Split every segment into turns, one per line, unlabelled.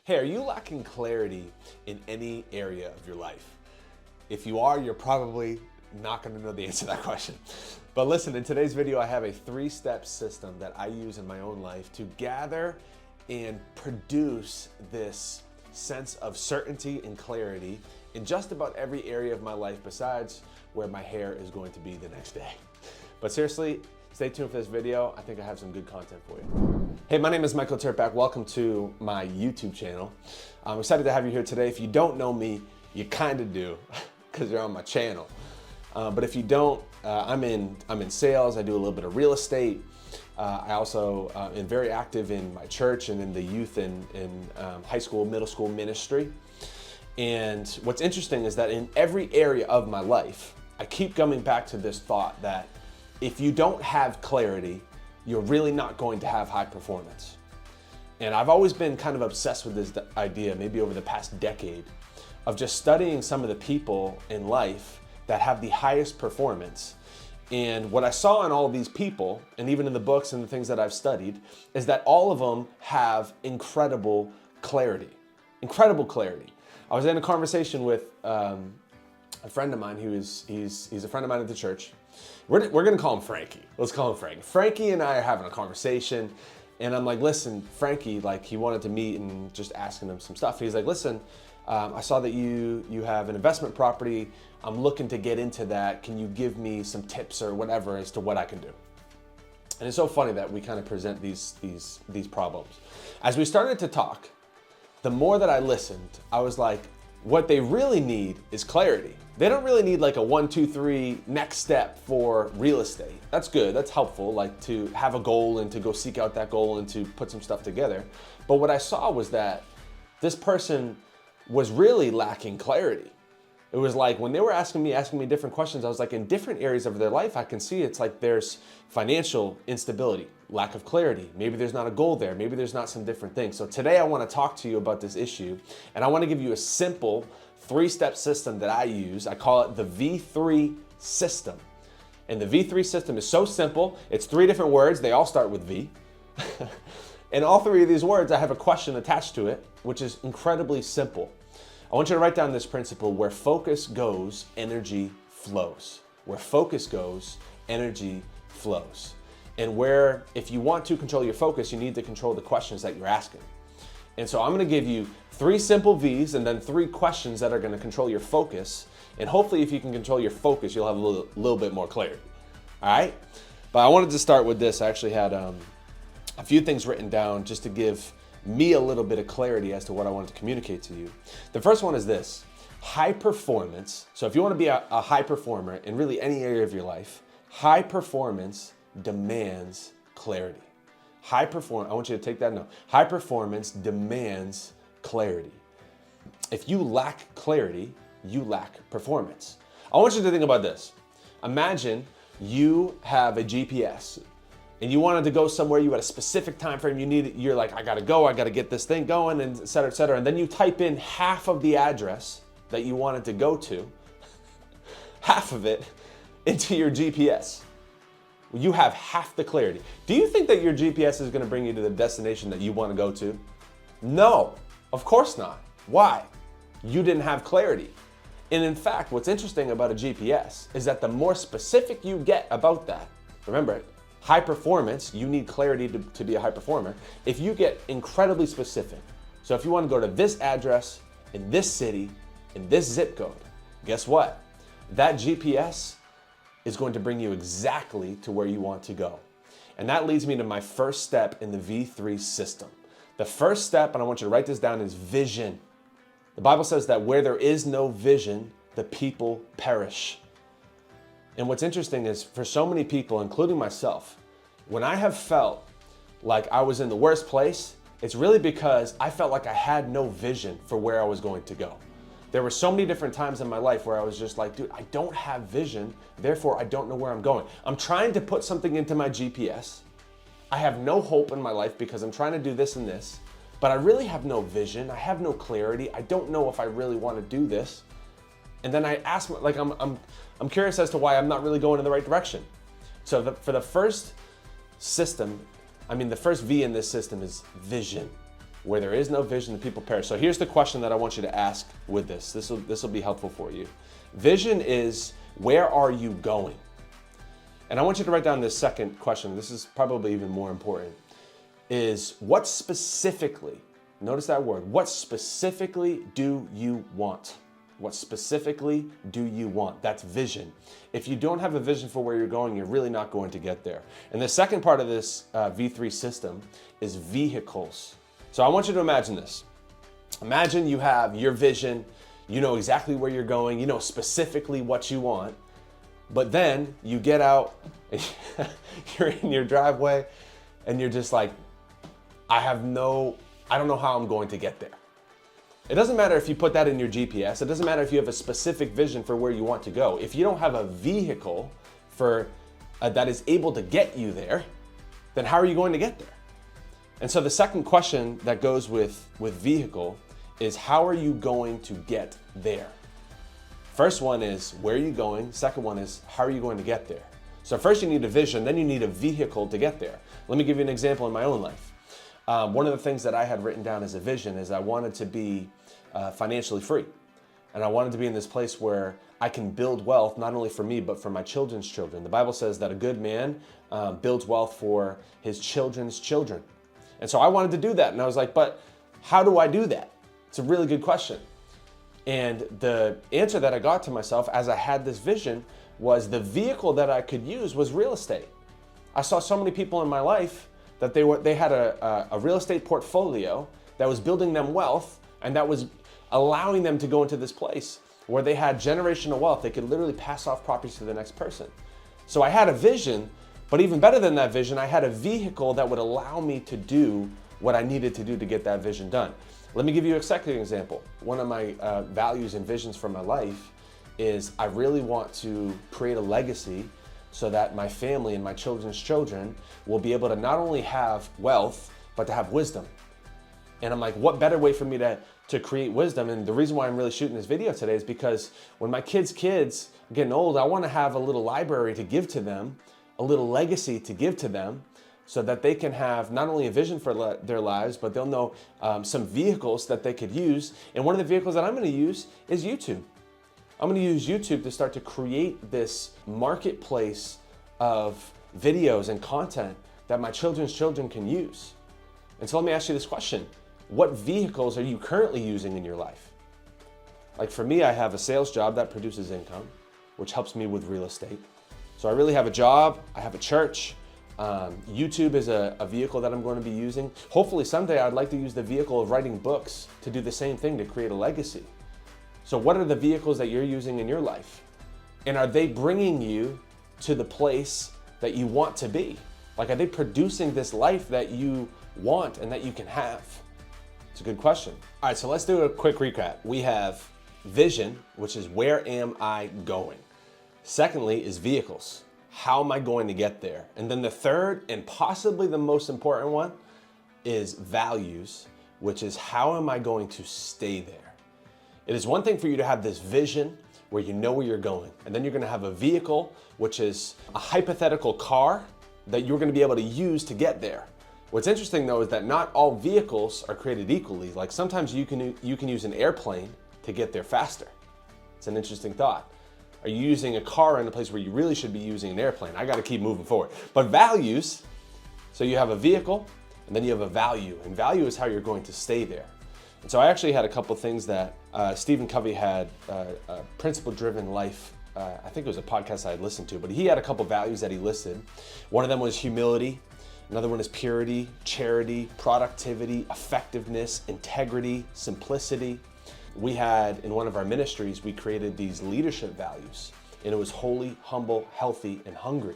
Hey, are you lacking clarity in any area of your life? If you are, you're probably not going to know the answer to that question. But listen, in today's video, I have a 3-step system that I use in my own life to gather and produce this sense of certainty and clarity in just about every area of my life besides where my hair is going to be the next day. But seriously, stay tuned for this video. I think I have some good content for you. Hey, my name is Michael Tirpak. Welcome to my YouTube channel. I'm excited to have you here today. If you don't know me, you kind of do because you're on my channel. But if you don't, I'm in sales. I do a little bit of real estate. I also am very active in my church and in the youth and high school, middle school ministry. And what's interesting is that in every area of my life, I keep coming back to this thought that if you don't have clarity, you're really not going to have high performance. And I've always been kind of obsessed with this idea, maybe over the past decade, of just studying some of the people in life that have the highest performance. And what I saw in all of these people, and even in the books and the things that I've studied, is that all of them have incredible clarity. Incredible clarity. I was in a conversation with a friend of mine he's a friend of mine at the church. We're gonna call him Frankie. Let's call him Frankie. Frankie and I are having a conversation, and I'm like, listen, Frankie, like he wanted to meet and just asking him some stuff. He's like, listen, I saw that you have an investment property. I'm looking to get into that. Can you give me some tips or whatever as to what I can do? And it's so funny that we kind of present these problems. As we started to talk, the more that I listened, I was like, what they really need is clarity. They don't really need like a 1, 2, 3 next step for real estate. That's good, that's helpful, like to have a goal and to go seek out that goal and to put some stuff together. But what I saw was that this person was really lacking clarity. It was like when they were asking me different questions, I was like, in different areas of their life, I can see it's like there's financial instability, lack of clarity. Maybe there's not a goal there. Maybe there's not some different things. So today I want to talk to you about this issue, and I want to give you a simple 3-step system that I use. I call it the V3 system. And the V3 system is so simple. It's 3 different words. They all start with V. And all 3 of these words, I have a question attached to it, which is incredibly simple. I want you to write down this principle: where focus goes, energy flows. Where focus goes, energy flows. And where, if you want to control your focus, you need to control the questions that you're asking. And so I'm gonna give you 3 simple V's and then 3 questions that are gonna control your focus. And hopefully if you can control your focus, you'll have a little bit more clarity, all right? But I wanted to start with this. I actually had a few things written down just to give me a little bit of clarity as to what I wanted to communicate to you. The first one is this: high performance. So if you want to be a high performer in really any area of your life, high performance demands clarity. I want you to take that note. High performance demands clarity. If you lack clarity, you lack performance. I want you to think about this. Imagine you have a GPS and you wanted to go somewhere, you had a specific time frame, you're like, I gotta get this thing going, and et cetera, et cetera. And then you type in half of the address that you wanted to go to, half of it, into your GPS. You have half the clarity. Do you think that your GPS is gonna bring you to the destination that you wanna go to? No, of course not. Why? You didn't have clarity. And in fact, what's interesting about a GPS is that the more specific you get about that, remember, high performance, you need clarity to be a high performer. If you get incredibly specific, so if you want to go to this address, in this city, in this zip code, guess what? That GPS is going to bring you exactly to where you want to go. And that leads me to my first step in the V3 system. The first step, and I want you to write this down, is vision. The Bible says that where there is no vision, the people perish. And what's interesting is for so many people, including myself, when I have felt like I was in the worst place, it's really because I felt like I had no vision for where I was going to go. There were so many different times in my life where I was just like, dude, I don't have vision, therefore I don't know where I'm going. I'm trying to put something into my GPS. I have no hope in my life because I'm trying to do this and this, but I really have no vision. I have no clarity. I don't know if I really want to do this. And then I ask, like, I'm curious as to why I'm not really going in the right direction. So for the first system, the first V in this system is vision. Where there is no vision, the people perish. So here's the question that I want you to ask with this. This will be helpful for you. Vision is, where are you going? And I want you to write down this second question. This is probably even more important. Is what specifically, notice that word, what specifically do you want? What specifically do you want? That's vision. If you don't have a vision for where you're going, you're really not going to get there. And the second part of this V3 system is vehicles. So I want you to imagine this. Imagine you have your vision, you know exactly where you're going, you know specifically what you want, but then you get out, you're in your driveway, and you're just like, I don't know how I'm going to get there. It doesn't matter if you put that in your GPS. It doesn't matter if you have a specific vision for where you want to go. If you don't have a vehicle that is able to get you there, then how are you going to get there? And so the second question that goes with vehicle is, how are you going to get there? First one is, where are you going? Second one is, how are you going to get there? So first you need a vision, then you need a vehicle to get there. Let me give you an example in my own life. One of the things that I had written down as a vision is I wanted to be financially free. And I wanted to be in this place where I can build wealth, not only for me, but for my children's children. The Bible says that a good man builds wealth for his children's children. And so I wanted to do that. And I was like, but how do I do that? It's a really good question. And the answer that I got to myself as I had this vision was the vehicle that I could use was real estate. I saw so many people in my life that they had a real estate portfolio that was building them wealth, and that was allowing them to go into this place where they had generational wealth. They could literally pass off properties to the next person. So I had a vision, but even better than that vision, I had a vehicle that would allow me to do what I needed to do to get that vision done. Let me give you a second example. One of my values and visions for my life is I really want to create a legacy so that my family and my children's children will be able to not only have wealth, but to have wisdom. And I'm like, what better way for me to create wisdom? And the reason why I'm really shooting this video today is because when my kids are getting old, I want to have a little library to give to them, a little legacy to give to them, so that they can have not only a vision for their lives, but they'll know some vehicles that they could use. And one of the vehicles that I'm going to use is YouTube. I'm going to use YouTube to start to create this marketplace of videos and content that my children's children can use. And so let me ask you this question. What vehicles are you currently using in your life? Like for me, I have a sales job that produces income, which helps me with real estate. So I really have a job, I have a church. YouTube is a vehicle that I'm going to be using. Hopefully someday I'd like to use the vehicle of writing books to do the same thing, to create a legacy. So what are the vehicles that you're using in your life? And are they bringing you to the place that you want to be? Like, are they producing this life that you want and that you can have? It's a good question. All right, so let's do a quick recap. We have vision, which is where am I going? Secondly is vehicles. How am I going to get there? And then the third, and possibly the most important one, is values, which is how am I going to stay there? It is one thing for you to have this vision where you know where you're going, and then you're going to have a vehicle, which is a hypothetical car that you're going to be able to use to get there. What's interesting though is that not all vehicles are created equally. Like sometimes you can use an airplane to get there faster. It's an interesting thought. Are you using a car in a place where you really should be using an airplane? I got to keep moving forward. But values, so you have a vehicle and then you have a value, and value is how you're going to stay there. And so I actually had a couple things that Stephen Covey had, a principle-driven life. I think it was a podcast I had listened to, but he had a couple values that he listed. One of them was humility. Another one is purity, charity, productivity, effectiveness, integrity, simplicity. We had, in one of our ministries, we created these leadership values, and it was holy, humble, healthy, and hungry.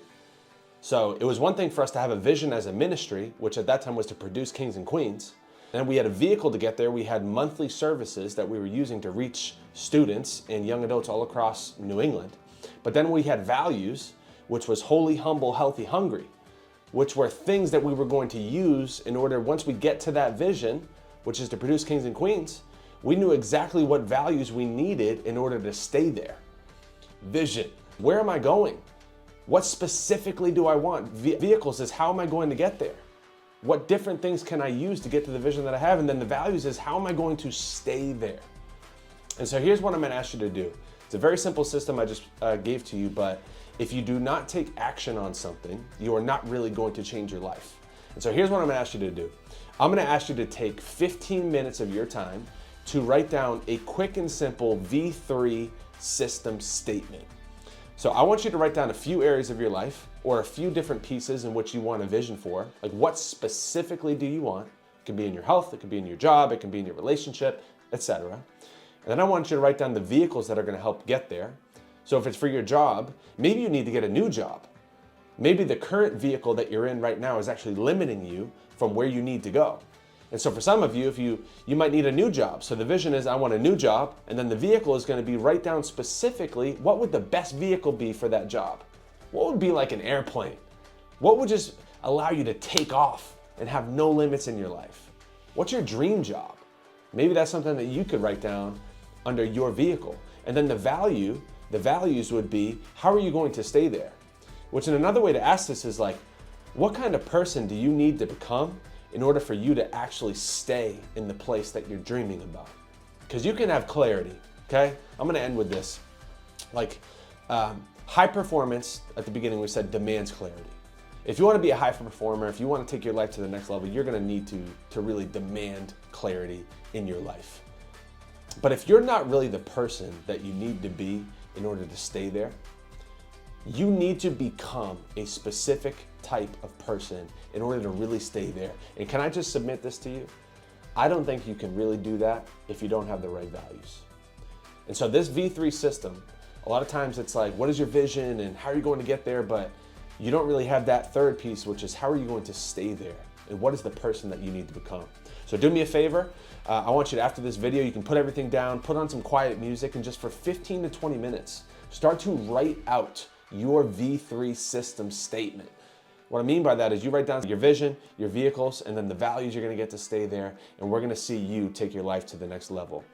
So it was one thing for us to have a vision as a ministry, which at that time was to produce kings and queens. And we had a vehicle to get there. We had monthly services that we were using to reach students and young adults all across New England. But then we had values, which was holy, humble, healthy, hungry, which were things that we were going to use in order, once we get to that vision, which is to produce kings and queens, we knew exactly what values we needed in order to stay there. Vision. Where am I going? What specifically do I want? Vehicles is how am I going to get there? What different things can I use to get to the vision that I have? And then the values is, how am I going to stay there? And so here's what I'm gonna ask you to do. It's a very simple system I just gave to you, but if you do not take action on something, you are not really going to change your life. And so here's what I'm gonna ask you to do. I'm gonna ask you to take 15 minutes of your time to write down a quick and simple V3 system statement. So I want you to write down a few areas of your life or a few different pieces in which you want a vision for. Like, what specifically do you want? It can be in your health, it can be in your job, it can be in your relationship, etc. And then I want you to write down the vehicles that are gonna help get there. So if it's for your job, maybe you need to get a new job. Maybe the current vehicle that you're in right now is actually limiting you from where you need to go. And so for some of you, you might need a new job. So the vision is, I want a new job, and then the vehicle is gonna be, write down specifically, what would the best vehicle be for that job? What would be like an airplane? What would just allow you to take off and have no limits in your life? What's your dream job? Maybe that's something that you could write down under your vehicle. And then the values would be, how are you going to stay there? Which, in another way to ask this is like, what kind of person do you need to become in order for you to actually stay in the place that you're dreaming about? Because you can have clarity, okay? I'm gonna end with this. Like, high performance, at the beginning we said, demands clarity. If you wanna be a high performer, if you wanna take your life to the next level, you're gonna need to really demand clarity in your life. But if you're not really the person that you need to be in order to stay there, you need to become a specific type of person in order to really stay there. And can I just submit this to you? I don't think you can really do that if you don't have the right values. And so this V3 system, a lot of times it's like, what is your vision and how are you going to get there? But you don't really have that third piece, which is, how are you going to stay there? And what is the person that you need to become? So do me a favor. I want you to, after this video, you can put everything down, put on some quiet music, and just for 15 to 20 minutes, start to write out your V3 system statement. What I mean by that is, you write down your vision, your vehicles, and then the values you're gonna get to stay there, and we're gonna see you take your life to the next level.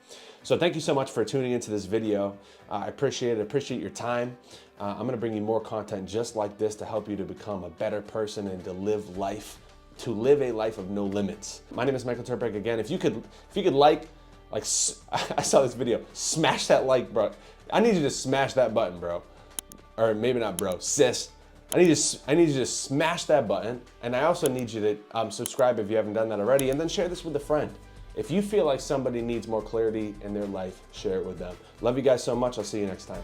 So thank you so much for tuning into this video. I appreciate it, appreciate your time. I'm gonna bring you more content just like this to help you to become a better person and to live a life of no limits. My name is Michael Tirpak again. If you could like, I saw this video, smash that like, bro. I need you to smash that button, bro. Or maybe not bro, sis. I need you to smash that button, and I also need you to subscribe if you haven't done that already, and then share this with a friend. If you feel like somebody needs more clarity in their life, share it with them. Love you guys so much. I'll see you next time.